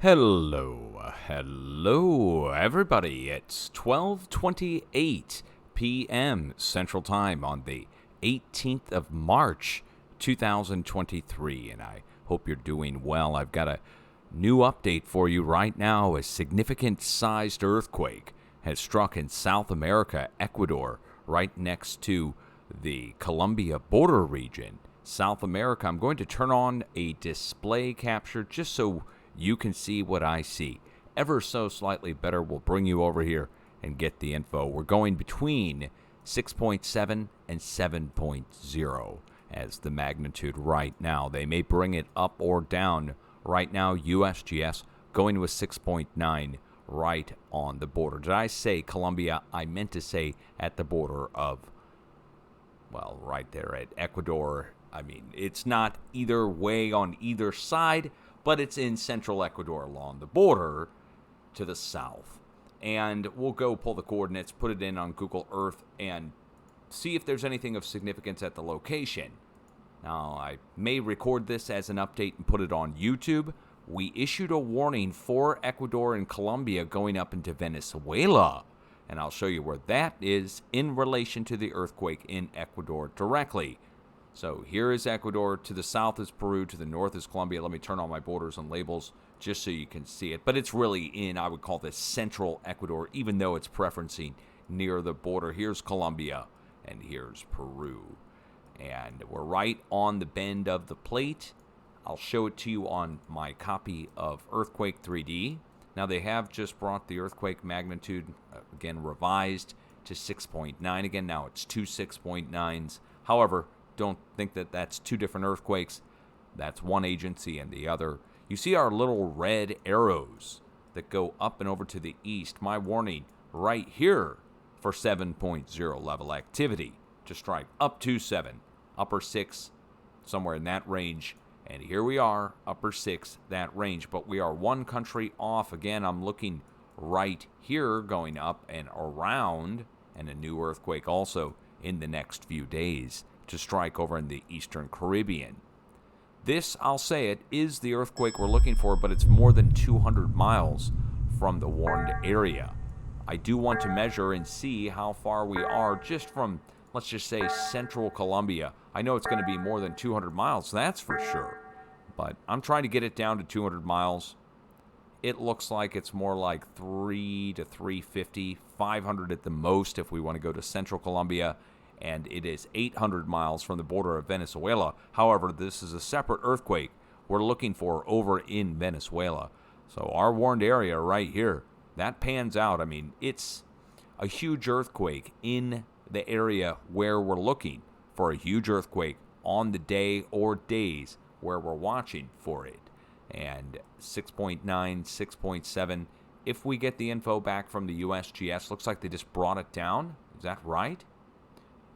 Hello, everybody. It's 12:28 p.m. Central Time on the 18th of March, 2023, and I hope you're doing well. I've got a new update for you right now. A significant sized earthquake has struck in South America, Ecuador, right next to the Colombia border region. South America, I'm going to turn on a display capture just so you can see what I see. Ever so slightly better, we'll bring you over here and get the info. We're going between 6.7 and 7.0 as the magnitude right now. They may bring it up or down. Right now, USGS going with 6.9 right on the border. Did I say Colombia? I meant to say at the border of, well, right there at Ecuador. I mean, it's not either way on either side, but it's in central Ecuador along the border to the south. And we'll go pull the coordinates, put it in on Google Earth, and see if there's anything of significance at the location. Now, I may record this as an update and put it on YouTube. We issued a warning for Ecuador and Colombia going up into Venezuela, and I'll show you where that is in relation to the earthquake in Ecuador directly. So here is Ecuador, to the south is Peru, to the north is Colombia. Let me turn on my borders and labels just so you can see it. But it's really in, I would call this central Ecuador, even though it's preferencing near the border. Here's Colombia, and here's Peru. And we're right on the bend of the plate. I'll show it to you on my copy of Earthquake 3D. Now, they have just brought the earthquake magnitude, again, revised to 6.9. Again, now it's two 6.9s. However, don't think that that's two different earthquakes. That's one agency and the other. You see our little red arrows that go up and over to the east. My warning right here for 7.0 level activity to strike up to 7, upper 6, somewhere in that range. And here we are, upper 6, that range. But we are one country off. Again, I'm looking right here, going up and around, and a new earthquake also in the next few days to strike over in the Eastern Caribbean. This, I'll say it, is the earthquake we're looking for, but it's more than 200 miles from the warned area. I do want to measure and see how far we are just from, let's just say, central Colombia. I know it's going to be more than 200 miles, that's for sure. But I'm trying to get it down to 200 miles. It looks like it's more like 3 to 350, 500 at the most if we want to go to central Colombia. And it is 800 miles from the border of Venezuela. However, this is a separate earthquake we're looking for over in Venezuela. So our warned area right here, that pans out. I mean, it's a huge earthquake in the area where we're looking for a huge earthquake on the day or days where we're watching for it. And 6.9, 6.7, if we get the info back from the USGS, looks like they just brought it down. Is that right?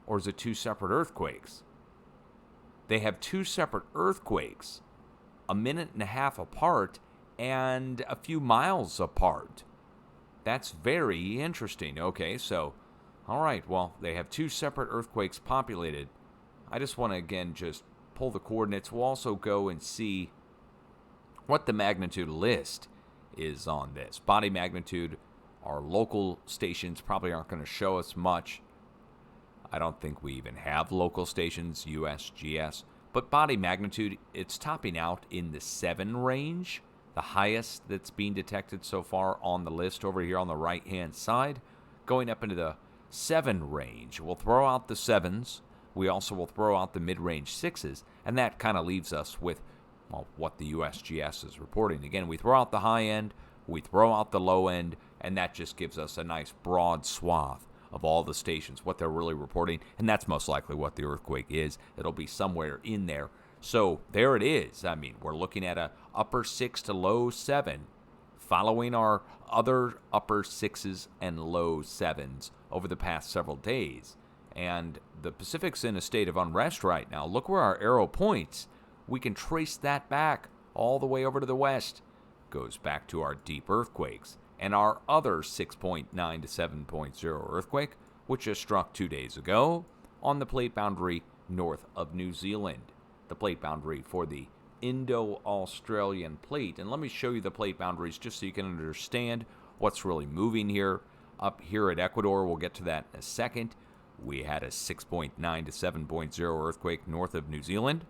Or is it two separate earthquakes? They have two separate earthquakes, a minute and a half apart and a few miles apart. That's very interesting. Okay, so, all right, well, they have two separate earthquakes populated. I just want to, again, just pull the coordinates. We'll also go and see what the magnitude list is on this. Body magnitude, our local stations probably aren't going to show us much. I don't think we even have local stations, USGS. But body magnitude, it's topping out in the 7 range, the highest that's being detected so far on the list over here on the right-hand side, going up into the 7 range. We'll throw out the 7s. We also will throw out the mid-range 6s, and that kind of leaves us with, well, what the USGS is reporting. Again, we throw out the high end, we throw out the low end, and that just gives us a nice broad swath of all the stations, what they're really reporting, and that's most likely what the earthquake is. It'll be somewhere in there. So there it is. I mean, we're looking at a upper 6 to low 7, following our other upper 6s and low 7s over the past several days. And the Pacific's in a state of unrest right now. Look where our arrow points. We can trace that back all the way over to the west. Goes back to our deep earthquakes. And our other 6.9 to 7.0 earthquake, which just struck 2 days ago on the plate boundary north of New Zealand. The plate boundary for the Indo-Australian plate. And let me show you the plate boundaries just so you can understand what's really moving here. Up here at Ecuador, we'll get to that in a second. We had a 6.9 to 7.0 earthquake north of New Zealand.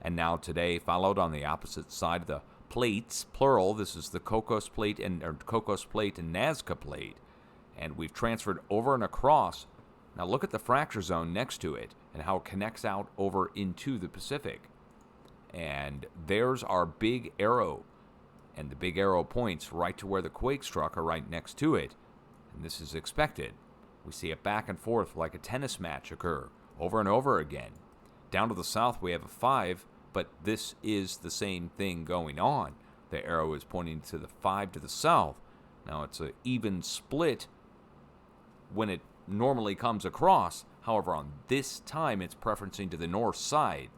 And now today, followed on the opposite side of the plates, plural, this is the Cocos Plate and Nazca Plate. And we've transferred over and across. Now look at the fracture zone next to it and how it connects out over into the Pacific. And there's our big arrow. And the big arrow points right to where the quake struck are right next to it. And this is expected. We see it back and forth like a tennis match occur over and over again. Down to the south we have a 5, but this is the same thing going on. The arrow is pointing to the 5 to the south. Now it's an even split when it normally comes across. However, on this time it's preferencing to the north side.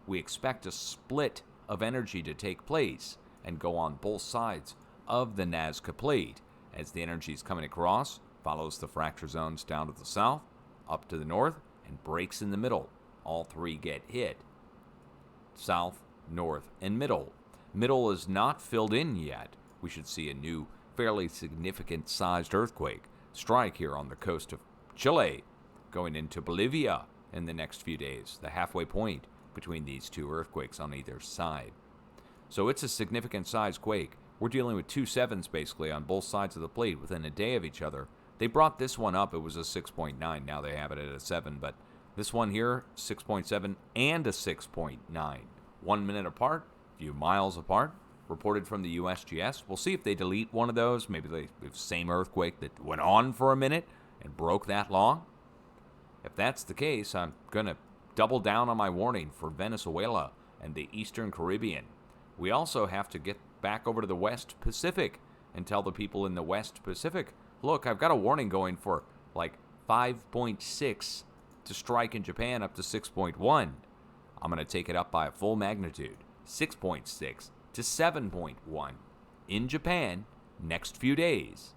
We expect a split of energy to take place and go on both sides of the Nazca Plate as the energy is coming across, follows the fracture zones down to the south, up to the north, and breaks in the middle. All three get hit. South, north, and middle. Middle is not filled in yet. We should see a new, fairly significant sized earthquake strike here on the coast of Chile, going into Bolivia in the next few days, the halfway point between these two earthquakes on either side. So it's a significant sized quake. We're dealing with 2 7s basically on both sides of the plate within a day of each other. They brought this one up. It was a 6.9. Now they have it at a 7, but this one here, 6.7 and a 6.9. 1 minute apart, a few miles apart, reported from the USGS. We'll see if they delete one of those. Maybe they have the same earthquake that went on for a minute and broke that long. If that's the case, I'm going to double down on my warning for Venezuela and the Eastern Caribbean. We also have to get back over to the West Pacific and tell the people in the West Pacific, look, I've got a warning going for like 5.6 to strike in Japan up to 6.1. I'm going to take it up by a full magnitude, 6.6 to 7.1 in Japan next few days.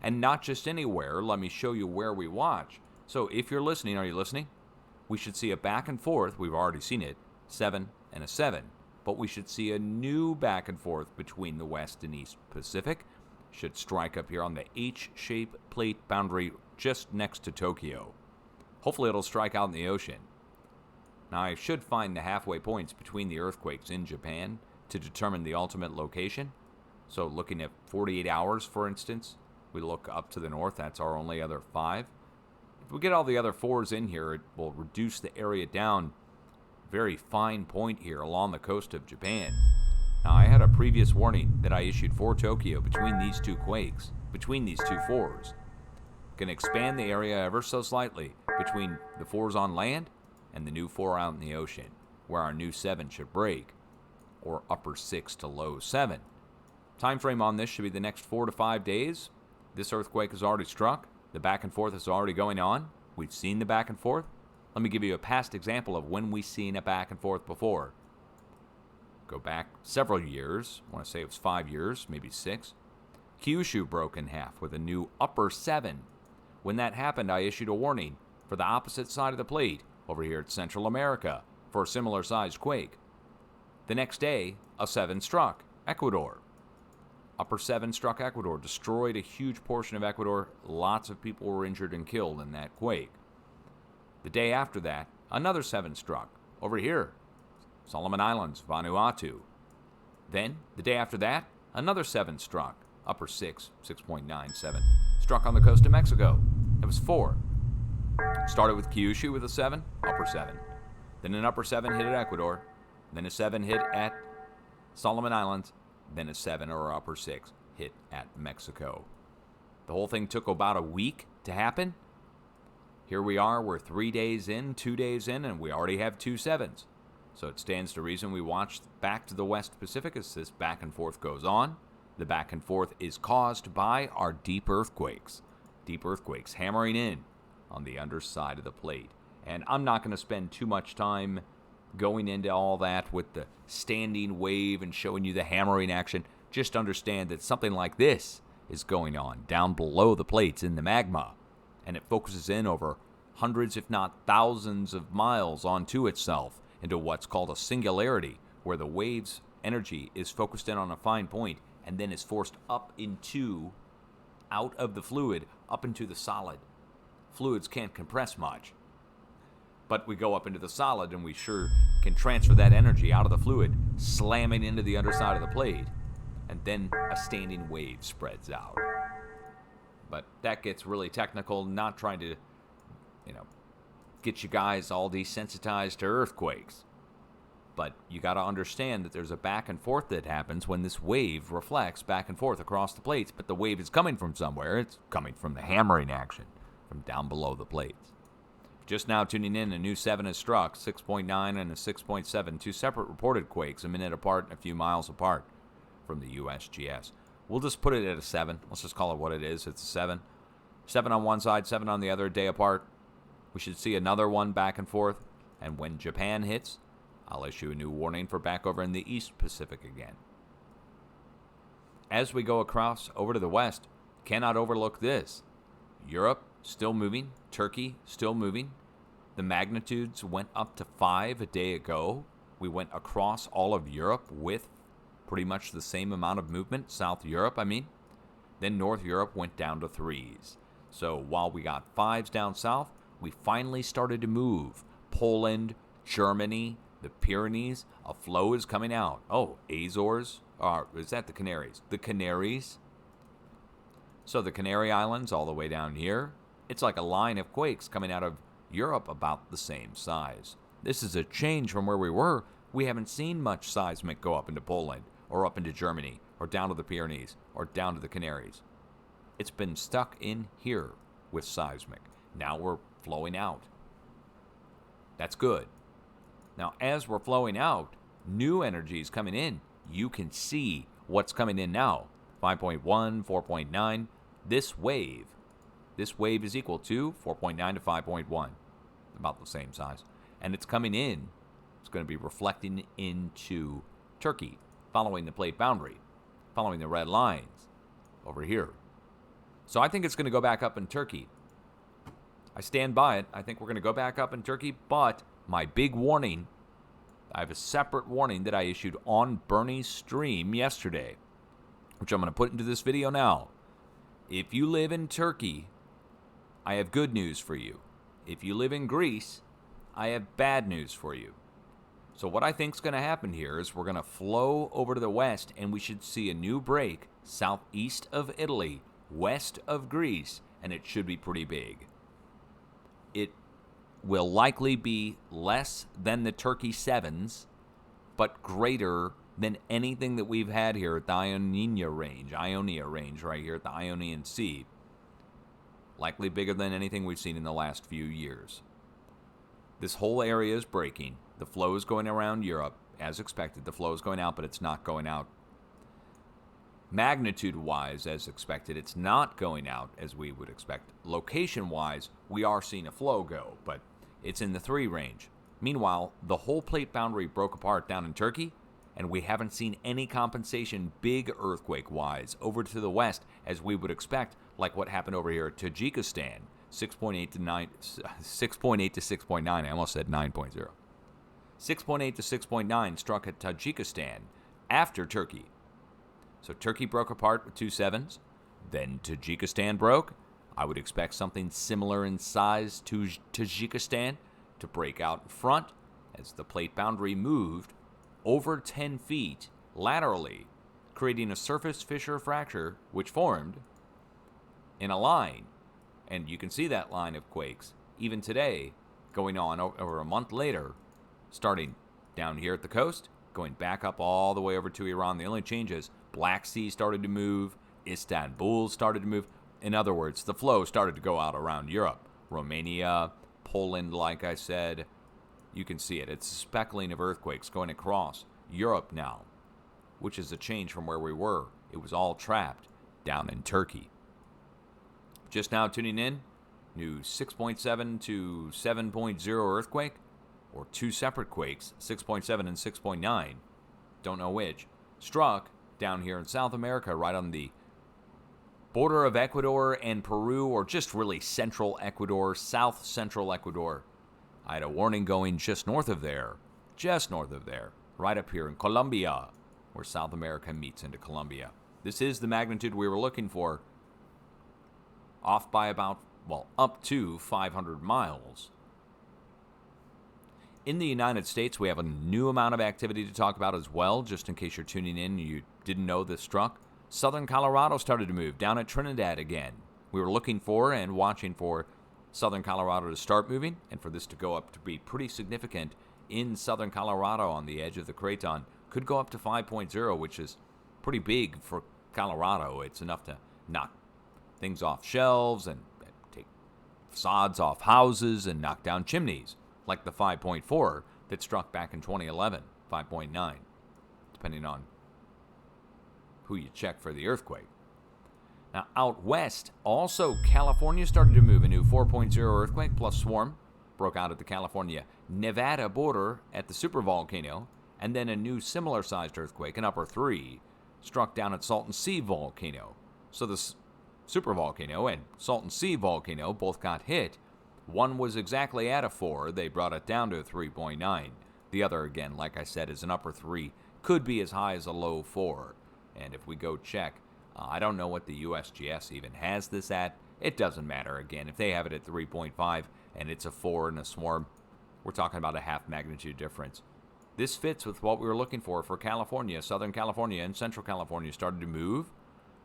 And not just anywhere, let me show you where we watch. So if you're listening, are you listening? We should see a back and forth, we've already seen it, 7 and a 7. But we should see a new back and forth between the West and East Pacific. Should strike up here on the H-shaped plate boundary just next to Tokyo. Hopefully it'll strike out in the ocean. Now I should find the halfway points between the earthquakes in Japan to determine the ultimate location. So looking at 48 hours, for instance, we look up to the north, that's our only other 5. If we get all the other 4s in here, it will reduce the area down. Very fine point here along the coast of Japan. Now, I had a previous warning that I issued for Tokyo between these two quakes, between these two 4s. Can expand the area ever so slightly between the 4s on land and the new 4 out in the ocean, where our new 7 should break, or upper 6 to low 7. Time frame on this should be the next 4 to 5 days. This earthquake has already struck. The back and forth is already going on. We've seen the back and forth. Let me give you a past example of when we've seen a back and forth before. Go back several years. I want to say it was 5 years, maybe 6. Kyushu broke in half with a new upper 7. When that happened, I issued a warning for the opposite side of the plate over here at Central America for a similar sized quake. The next day, a 7 struck Ecuador. Upper 7 struck Ecuador, destroyed a huge portion of Ecuador. Lots of people were injured and killed in that quake. The day after that, another 7 struck over here, Solomon Islands, Vanuatu. Then, the day after that, another 7 struck, upper 6, 6.97, struck on the coast of Mexico. It was 4. Started with Kyushu with a 7, upper 7. Then an upper 7 hit at Ecuador. Then a 7 hit at Solomon Islands. Then a 7 or upper 6 hit at Mexico. The whole thing took about a week to happen. Here we are, we're 3 days in, 2 days in, and we already have 2 7s. So it stands to reason we watch back to the West Pacific as this back and forth goes on. The back and forth is caused by our deep earthquakes. Deep earthquakes hammering in on the underside of the plate. And I'm not going to spend too much time going into all that with the standing wave and showing you the hammering action. Just understand that something like this is going on down below the plates in the magma. And it focuses in over hundreds, if not thousands of miles onto itself into what's called a singularity, where the wave's energy is focused in on a fine point and then is forced out of the fluid, up into the solid. Fluids can't compress much, but we go up into the solid and we sure can transfer that energy out of the fluid, slamming into the underside of the plate, and then a standing wave spreads out. But that gets really technical, not trying to, get you guys all desensitized to earthquakes. But you got to understand that there's a back and forth that happens when this wave reflects back and forth across the plates, but the wave is coming from somewhere. It's coming from the hammering action from down below the plates. Just now tuning in, a new 7 has struck, 6.9 and a 6.7, two separate reported quakes, a minute apart and a few miles apart from the USGS. We'll just put it at a 7. Let's just call it what it is. It's a 7. 7 on one side, 7 on the other, a day apart. We should see another one back and forth. And when Japan hits, I'll issue a new warning for back over in the East Pacific again. As we go across over to the west, cannot overlook this. Europe still moving. Turkey still moving. The magnitudes went up to 5 a day ago. We went across all of Europe with pretty much the same amount of movement. South Europe, Then North Europe went down to 3s. So while we got 5s down south, we finally started to move. Poland, Germany, the Pyrenees, a flow is coming out. Oh, Azores, or is that the Canaries? The Canaries. So the Canary Islands all the way down here. It's like a line of quakes coming out of Europe about the same size. This is a change from where we were. We haven't seen much seismic go up into Poland, or up into Germany, or down to the Pyrenees, or down to the Canaries. It's been stuck in here with seismic. Now we're flowing out. That's good. Now, as we're flowing out, new energy is coming in. You can see what's coming in now. 5.1, 4.9. This wave is equal to 4.9 to 5.1. About the same size. And it's coming in. It's going to be reflecting into Turkey, following the plate boundary, following the red lines over here. So I think it's going to go back up in Turkey. I stand by it. I think we're going to go back up in Turkey, but my big warning, I have a separate warning that I issued on Bernie's stream yesterday, which I'm going to put into this video now. If you live in Turkey, I have good news for you. If you live in Greece, I have bad news for you. So what I think is going to happen here is we're going to flow over to the west, and we should see a new break southeast of Italy, west of Greece, and it should be pretty big. It will likely be less than the Turkey 7s, but greater than anything that we've had here at the Ionia range right here at the Ionian Sea. Likely bigger than anything we've seen in the last few years. This whole area is breaking. The flow is going around Europe, as expected. The flow is going out, but it's not going out magnitude-wise as expected. It's not going out as we would expect. Location-wise, we are seeing a flow go, but it's in the 3 range. Meanwhile, the whole plate boundary broke apart down in Turkey, and we haven't seen any compensation big earthquake-wise over to the west as we would expect, like what happened over here at Tajikistan, 6.8 to 6.9. I almost said 9.0. 6.8 to 6.9 struck at Tajikistan after Turkey. So Turkey broke apart with 2 7s. Then Tajikistan broke. I would expect something similar in size to Tajikistan to break out in front as the plate boundary moved over 10 feet laterally, creating a surface fissure fracture which formed in a line. And you can see that line of quakes even today going on over a month later, starting down here at the coast, going back up all the way over to Iran. The only change is Black Sea started to move, Istanbul started to move. In other words, the flow started to go out around Europe. Romania, Poland, like I said, you can see it. It's a speckling of earthquakes going across Europe now, which is a change from where we were. It was all trapped down in Turkey. Just now tuning in, new 6.7 to 7.0 earthquake, or 2 separate quakes, 6.7 and 6.9, don't know which, struck down here in South America, right on the border of Ecuador and Peru, or just really central Ecuador, south central Ecuador. I had a warning going just north of there just north of there, right up here in Colombia, where South America meets into Colombia. This is the magnitude we were looking for, off by about, well, up to 500 miles. In the United States, we have a new amount of activity to talk about as well, just in case you're tuning in and you didn't know this struck. Southern Colorado started to move down at Trinidad again. We were looking for and watching for Southern Colorado to start moving, and for this to go up to be pretty significant in Southern Colorado on the edge of the Craton. Could go up to 5.0, which is pretty big for Colorado. It's enough to knock things off shelves and take facades off houses and knock down chimneys, like the 5.4 that struck back in 2011, 5.9, depending on who you check for the earthquake. Now, out west, also California started to move. A new 4.0 earthquake plus swarm broke out at the California-Nevada border at the supervolcano, and then a new similar-sized earthquake, an upper 3, struck down at Salton Sea volcano. So the supervolcano and Salton Sea volcano both got hit. One was exactly at a 4. They brought it down to a 3.9. The other, again, like I said, is an upper 3. Could be as high as a low 4. And if we go check, I don't know what the USGS even has this at. It doesn't matter. Again, if they have it at 3.5 and it's a 4 in a swarm, we're talking about a half magnitude difference. This fits with what we were looking for California. Southern California and Central California started to move,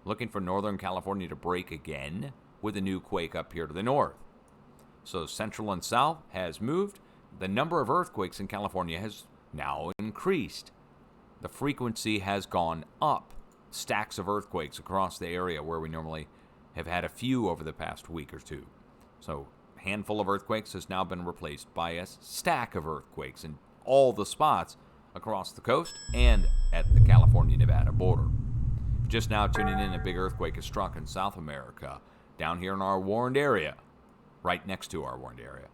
looking for Northern California to break again with a new quake up here to the north. So Central and South has moved. The number of earthquakes in California has now increased. The frequency has gone up. Stacks of earthquakes across the area where we normally have had a few over the past week or two. So a handful of earthquakes has now been replaced by a stack of earthquakes in all the spots across the coast and at the California-Nevada border. Just now tuning in, a big earthquake has struck in South America, down here in our warned area, right next to our warned area.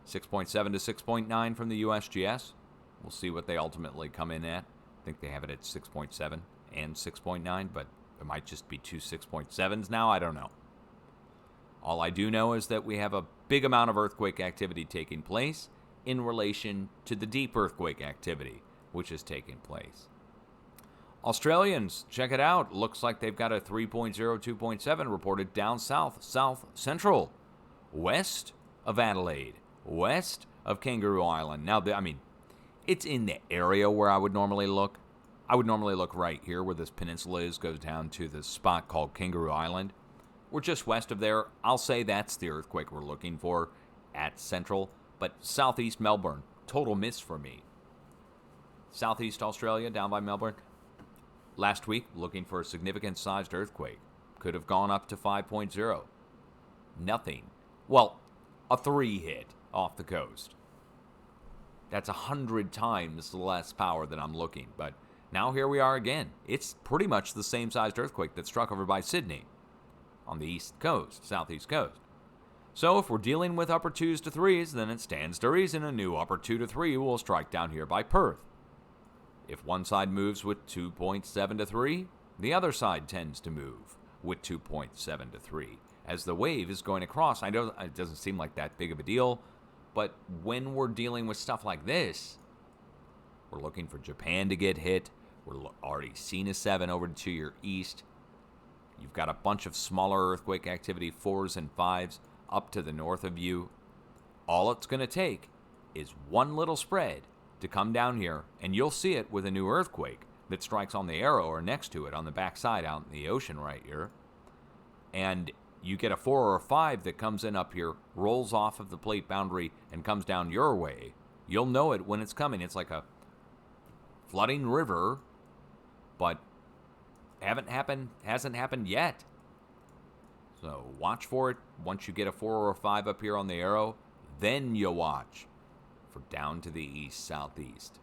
6.7 to 6.9 from the USGS. We'll see what they ultimately come in at. I think they have it at 6.7 and 6.9, but there might just be two 6.7s now. I don't know. All I do know is that we have a big amount of earthquake activity taking place in relation to the deep earthquake activity, which is taking place. Australians, check it out. Looks like they've got a 3.0, 2.7 reported down south, south central, west of Adelaide, west of Kangaroo Island. Now, it's in the area where I would normally look. I would normally look right here where this peninsula is, goes down to this spot called Kangaroo Island. We're just west of there. I'll say that's the earthquake we're looking for at central, but southeast Melbourne, total miss for me. Southeast Australia, down by Melbourne. Last week, looking for a significant sized earthquake. Could have gone up to 5.0. Nothing. Well, a 3 hit off the coast. That's 100 times less power than I'm looking, but now here we are again. It's pretty much the same sized earthquake that struck over by Sydney on the east coast, southeast coast. So if we're dealing with upper 2s to 3s, then it stands to reason a new upper 2 to 3 will strike down here by Perth. If one side moves with 2.7 to 3, the other side tends to move with 2.7 to 3. As the wave is going across, I know it doesn't seem like that big of a deal, but when we're dealing with stuff like this, we're looking for Japan to get hit. We're already seen a 7 over to your east. You've got a bunch of smaller earthquake activity, 4s and 5s, up to the north of you. All it's going to take is one little spread to come down here, and you'll see it with a new earthquake that strikes on the arrow or next to it on the backside out in the ocean right here. And you get a 4 or a 5 that comes in up here, rolls off of the plate boundary, and comes down your way. You'll know it when it's coming. It's like a flooding river, but hasn't happened yet. So watch for it. Once you get a 4 or a 5 up here on the arrow, then you watch for down to the east, southeast.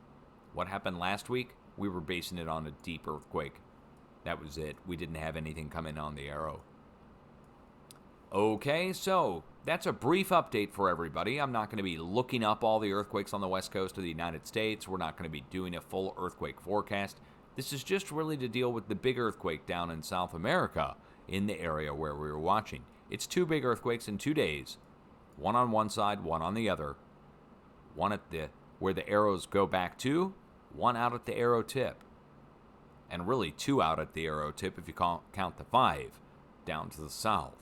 What happened last week? We were basing it on a deep earthquake. That was it. We didn't have anything coming on the arrow. Okay, so that's a brief update for everybody. I'm not going to be looking up all the earthquakes on the west coast of the United States. We're not going to be doing a full earthquake forecast. This is just really to deal with the big earthquake down in South America in the area where we were watching. It's 2 big earthquakes in 2 days. One on one side, one on the other. One at the where the arrows go back to, 1 out at the arrow tip. And really 2 out at the arrow tip if you count the 5 down to the south.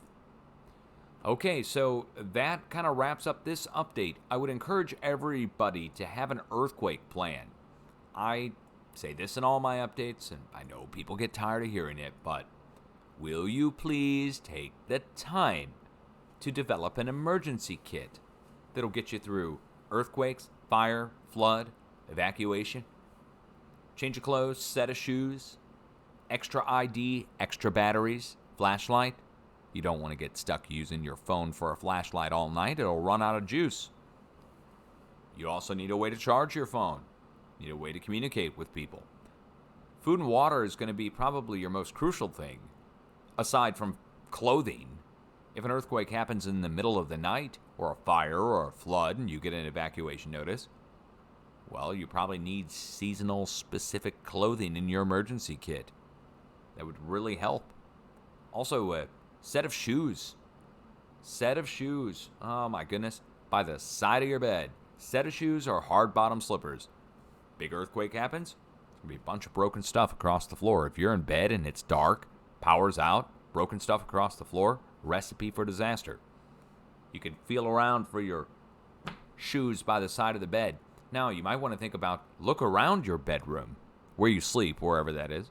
Okay, so that kind of wraps up this update. I would encourage everybody to have an earthquake plan. I say this in all my updates, and I know people get tired of hearing it, but will you please take the time to develop an emergency kit that'll get you through earthquakes, fire, flood, evacuation? Change of clothes, set of shoes, extra ID, extra batteries, flashlight. You don't want to get stuck using your phone for a flashlight all night. It'll run out of juice. You also need a way to charge your phone. You need a way to communicate with people. Food and water is going to be probably your most crucial thing, aside from clothing. If an earthquake happens in the middle of the night, or a fire or a flood, and you get an evacuation notice, well, you probably need seasonal specific clothing in your emergency kit. That would really help. Also, a set of shoes. Set of shoes. Oh my goodness. By the side of your bed. Set of shoes or hard bottom slippers. Big earthquake happens, there's going to be a bunch of broken stuff across the floor. If you're in bed and it's dark, power's out, broken stuff across the floor, recipe for disaster. You can feel around for your shoes by the side of the bed. Now, you might want to think about, look around your bedroom, where you sleep, wherever that is.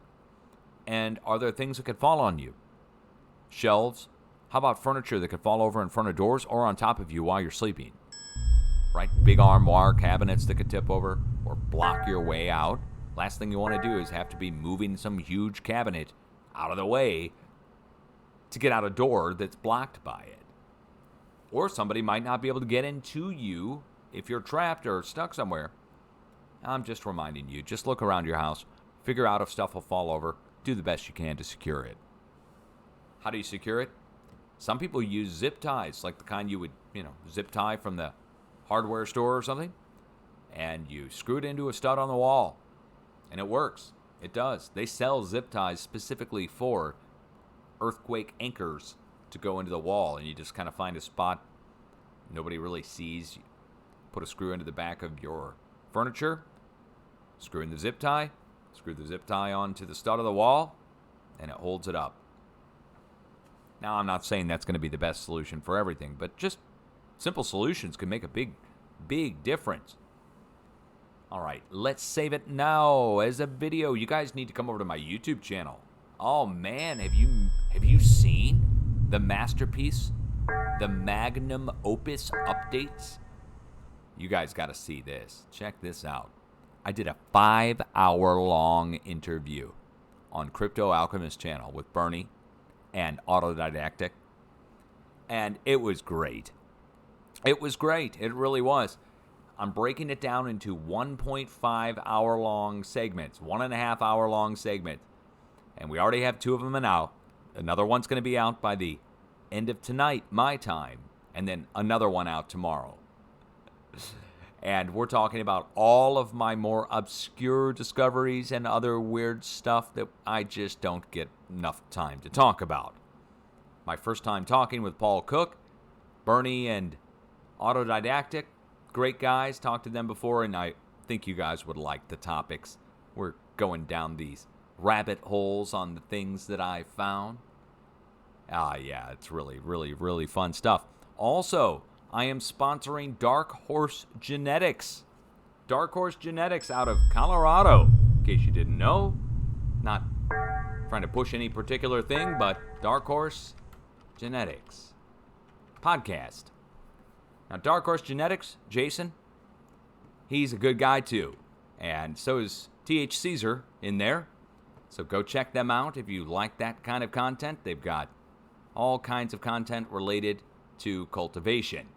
And are there things that could fall on you? Shelves? How about furniture that could fall over in front of doors or on top of you while you're sleeping? Right? Big armoire cabinets that could tip over or block your way out. Last thing you want to do is have to be moving some huge cabinet out of the way to get out a door that's blocked by it. Or somebody might not be able to get into you if you're trapped or stuck somewhere. I'm just reminding you, just look around your house, figure out if stuff will fall over, do the best you can to secure it. How do you secure it? Some people use zip ties, like the kind you would, zip tie from the hardware store or something, and you screw it into a stud on the wall, and it works. It does. They sell zip ties specifically for earthquake anchors to go into the wall, and you just kind of find a spot nobody really sees. You put a screw into the back of your furniture, screw in the zip tie, screw the zip tie onto the stud of the wall, and it holds it up. Now, I'm not saying that's going to be the best solution for everything, but just simple solutions can make a big, big difference. All right, let's save it now as a video. You guys need to come over to my YouTube channel. Oh man, have you seen the masterpiece, the magnum opus updates? You guys got to see this. Check this out. I did a 5-hour-long interview on Crypto Alchemist channel with Bernie and Autodidactic, and it was great. It was great. It really was. I'm breaking it down into 1.5 hour long segments, 1.5 hour long segments, and we already have 2 of them out. Another one's going to be out by the end of tonight, my time, and then another one out tomorrow. And we're talking about all of my more obscure discoveries and other weird stuff that I just don't get enough time to talk about. My first time talking with Paul Cook, Bernie, and Autodidactic. Great guys. Talked to them before, and I think you guys would like the topics. We're going down these rabbit holes on the things that I found. Yeah, it's really, really, really fun stuff. Also, I am sponsoring Dark Horse Genetics. Dark Horse Genetics out of Colorado. In case you didn't know. Not trying to push any particular thing, but Dark Horse Genetics podcast. Now, Dark Horse Genetics, Jason, he's a good guy too. And so is TH Caesar in there. So go check them out if you like that kind of content. They've got all kinds of content related to cultivation,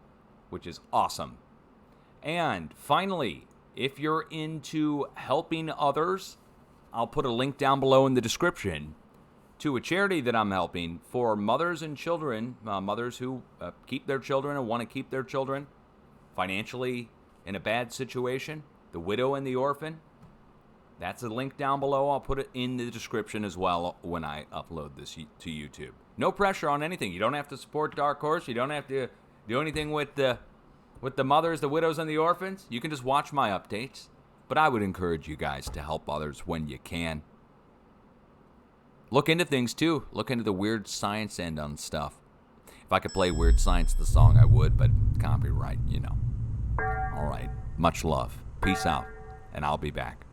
which is awesome. And finally, if you're into helping others, I'll put a link down below in the description to a charity that I'm helping for mothers and children, mothers who keep their children and want to keep their children financially in a bad situation, the widow and the orphan. That's a link down below. I'll put it in the description as well when I upload this to YouTube. No pressure on anything. You don't have to support Dark Horse. You don't have to do anything with with the mothers, the widows, and the orphans, you can just watch my updates. But I would encourage you guys to help others when you can. Look into things, too. Look into the weird science end on stuff. If I could play Weird Science, the song, I would, but copyright, you know. All right. Much love. Peace out. And I'll be back.